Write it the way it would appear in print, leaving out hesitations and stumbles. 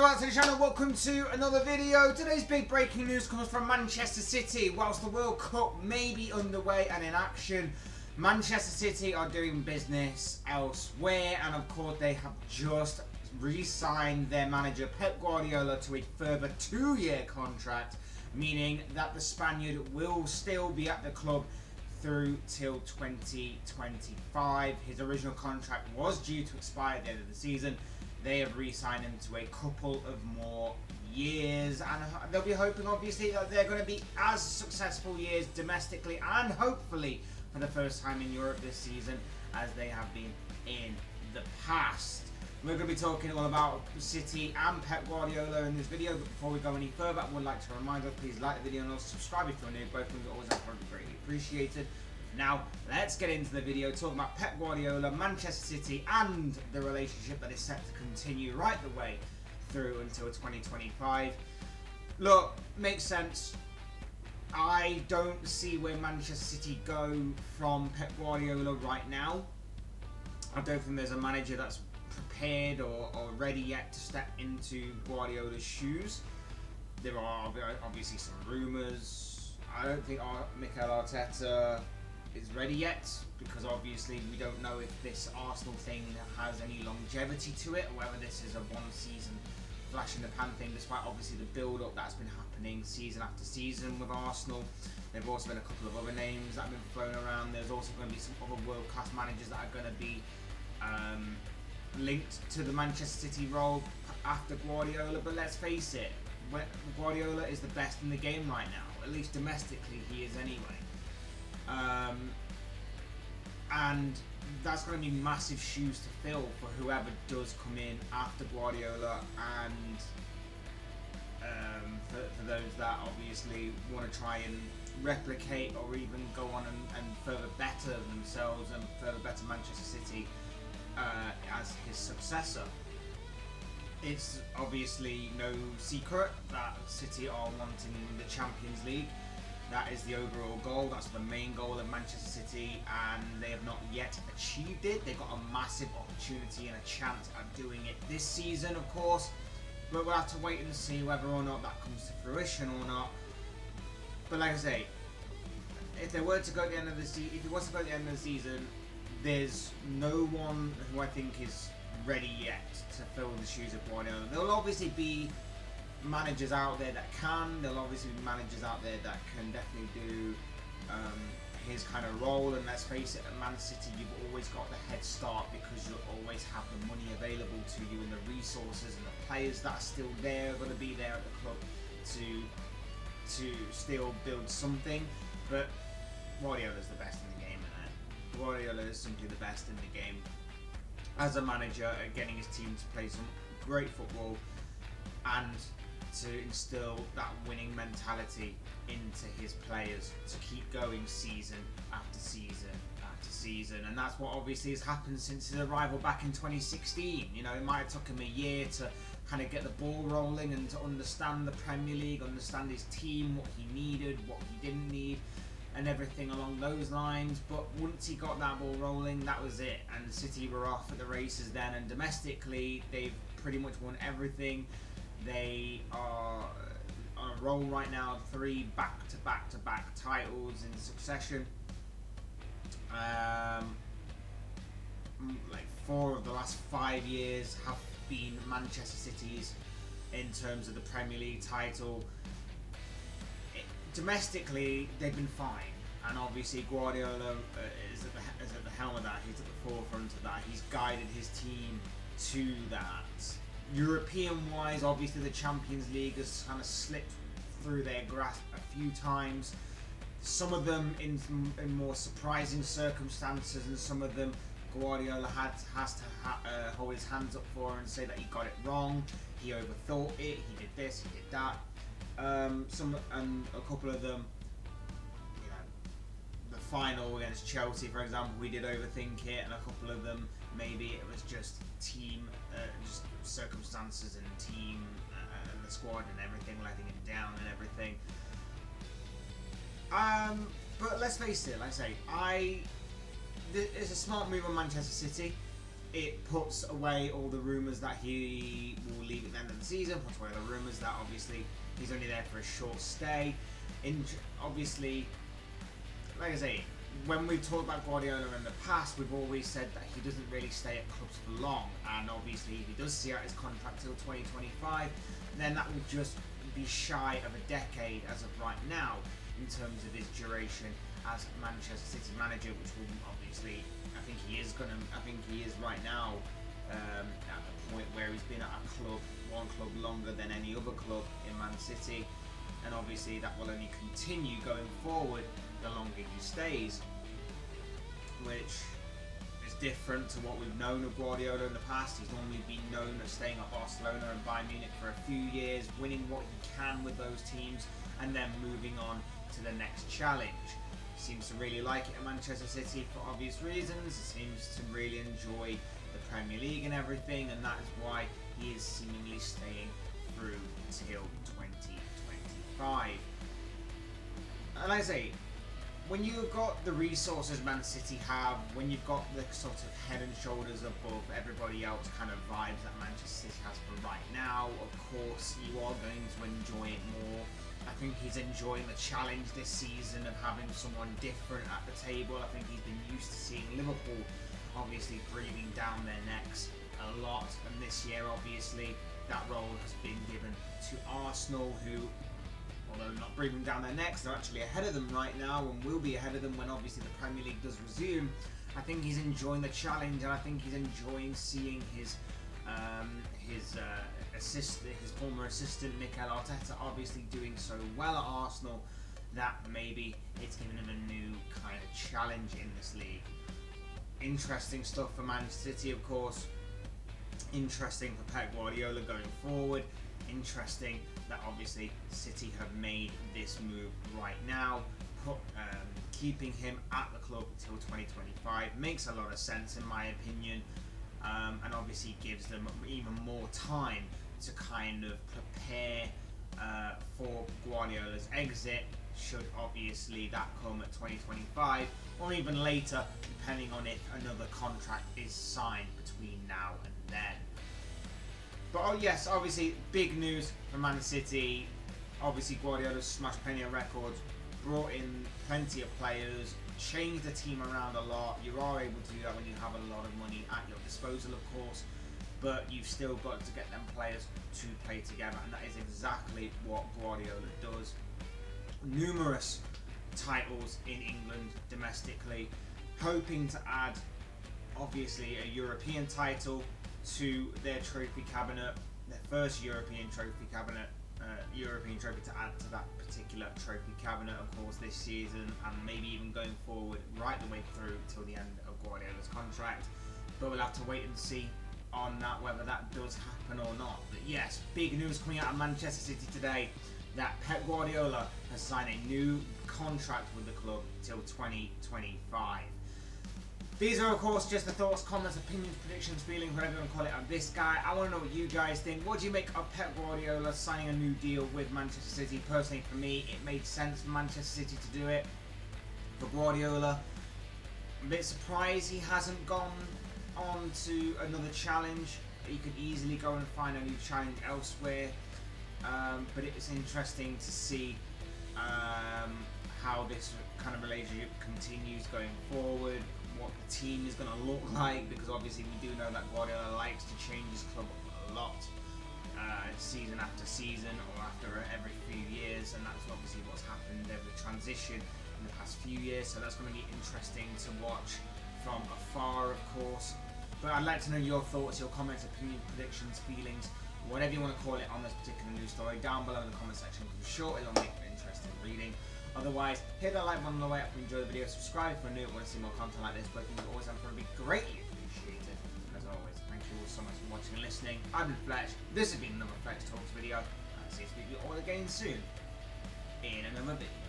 welcome to the channel, welcome to another video. Today's big breaking news comes from Manchester City. Whilst the World Cup may be underway and in action, Manchester City are doing business elsewhere, and of course they have just re-signed their manager Pep Guardiola to a further 2-year contract, meaning that the Spaniard will still be at the club through till 2025. His original contract was due to expire at the end of the season. They have re-signed him to a couple of more years, and they'll be hoping obviously that they're going to be as successful years domestically and hopefully for the first time in Europe this season as they have been in the past. We're going to be talking all about City and Pep Guardiola in this video, but before we go any further, I would like to remind us, please like the video and also subscribe if you're new. Both things are always greatly appreciated. Now, let's get into the video talking about Pep Guardiola, Manchester City, and the relationship that is set to continue right the way through until 2025. Look, makes sense. I don't see where Manchester City go from Pep Guardiola right now. I don't think there's a manager that's prepared or ready yet to step into Guardiola's shoes. There are obviously some rumours. I don't think Mikel Arteta is ready yet, because obviously we don't know if this Arsenal thing has any longevity to it, or whether this is a one-season flash in the pan thing, despite obviously the build-up that's been happening season after season with Arsenal. There have also been a couple of other names that have been thrown around. There's also going to be some other world-class managers that are going to be linked to the Manchester City role after Guardiola, but let's face it, Guardiola is the best in the game right now, at least domestically he is anyway. And that's going to be massive shoes to fill for whoever does come in after Guardiola, and for those that obviously want to try and replicate or even go on and further better themselves and further better Manchester City as his successor. It's obviously no secret that City are wanting the Champions League. That is the overall goal. That's the main goal of Manchester City, and they have not yet achieved it. They've got a massive opportunity and a chance at doing it this season, of course, but we'll have to wait and see whether or not that comes to fruition or not. But like I say, if they were to go at the end of the season, there's no one who I think is ready yet to fill the shoes of Guardiola. There'll obviously be managers out there that can. There'll obviously be managers out there that can definitely do his kind of role. And let's face it, at Man City, you've always got the head start because you'll always have the money available to you and the resources and the players that are still there are going to be there at the club to still build something. But Guardiola's the best in the game, man. Guardiola is simply the best in the game as a manager at getting his team to play some great football and to instill that winning mentality into his players to keep going season after season after season. And that's what obviously has happened since his arrival back in 2016. You know, it might have took him a year to kind of get the ball rolling and to understand the Premier League, understand his team, what he needed, what he didn't need, and everything along those lines. But once he got that ball rolling, that was it, and City were off at the races then. And domestically, they've pretty much won everything. They are on a roll right now, 3 back-to-back titles in succession. Like 4 of the last 5 years have been Manchester City's in terms of the Premier League title. Domestically, they've been fine, and obviously Guardiola is at the helm of that. He's at the forefront of that. He's guided his team to that. European-wise, obviously the Champions League has kind of slipped through their grasp a few times. Some of them in more surprising circumstances, and some of them Guardiola has to hold his hands up for and say that he got it wrong. He overthought it. He did this. He did that. A couple of them, you know, the final against Chelsea, for example, we did overthink it, and a couple of them maybe it was just team, just circumstances and team and the squad and everything letting him down and everything. But let's face it, like I say, it's a smart move on Manchester City. it puts away all the rumours that he will leave at the end of the season, puts away the rumours that obviously he's only there for a short stay. Obviously, like I say, when we've talked about Guardiola in the past, we've always said that he doesn't really stay at clubs for long, and obviously if he does see out his contract till 2025, then that would just be shy of a decade as of right now in terms of his duration as Manchester City manager, which will obviously, I think he is right now at the point where he's been at one club longer than any other club in Man City, and obviously that will only continue going forward the longer he stays, which is different to what we've known of Guardiola in the past. He's normally been known as staying at Barcelona and Bayern Munich for a few years, winning what he can with those teams, and then moving on to the next challenge. He seems to really like it at Manchester City for obvious reasons. He seems to really enjoy the Premier League and everything, and that is why he is seemingly staying through till 2025. And I say, when you've got the resources Man City have, when you've got the sort of head and shoulders above everybody else kind of vibes that Manchester City has for right now, of course you are going to enjoy it more. I think he's enjoying the challenge this season of having someone different at the table. I think he's been used to seeing Liverpool obviously breathing down their necks a lot, and this year obviously that role has been given to Arsenal, who, although not breathing down their necks, they're actually ahead of them right now and will be ahead of them when obviously the Premier League does resume. I think he's enjoying the challenge, and I think he's enjoying seeing his former assistant Mikel Arteta obviously doing so well at Arsenal that maybe it's given him a new kind of challenge in this league. Interesting stuff for Manchester City, of course. Interesting for Pep Guardiola going forward. Interesting that obviously City have made this move right now, keeping him at the club until 2025 makes a lot of sense in my opinion, and obviously gives them even more time to kind of prepare for Guardiola's exit, should obviously that come at 2025 or even later, depending on if another contract is signed between now and then. But oh yes, obviously big news for Man City. Obviously Guardiola's smashed plenty of records, brought in plenty of players, changed the team around a lot. You are able to do that when you have a lot of money at your disposal, of course, but you've still got to get them players to play together, and that is exactly what Guardiola does. Numerous titles in England domestically, hoping to add obviously a European title to their trophy cabinet, their first European trophy cabinet, European trophy to add to that particular trophy cabinet, of course, this season, and maybe even going forward right the way through till the end of Guardiola's contract. But we'll have to wait and see on that, whether that does happen or not. But yes, big news coming out of Manchester City today, that Pep Guardiola has signed a new contract with the club till 2025. These are, of course, just the thoughts, comments, opinions, predictions, feelings, whatever you want to call it, of this guy. I want to know what you guys think. What do you make of Pep Guardiola signing a new deal with Manchester City? Personally, for me, it made sense for Manchester City to do it. For Guardiola, I'm a bit surprised he hasn't gone on to another challenge. He could easily go and find a new challenge elsewhere. But it's interesting to see how this kind of relationship continues going forward, what the team is going to look like, because obviously we do know that Guardiola likes to change his club a lot, season after season or after every few years, and that's obviously what's happened every transition in the past few years, so that's going to be interesting to watch from afar, of course. But I'd like to know your thoughts, your comments, opinions, predictions, feelings, whatever you want to call it on this particular news story down below in the comment section. I'm sure it'll make it interesting reading. Otherwise, hit that like button on the way up if you enjoy the video, subscribe for new and want to see more content like this, but you always have to be greatly appreciated. And as always, thank you all so much for watching and listening. I've been Fletch, this has been another Fletch Talks video, and I'll see you all again soon in another video.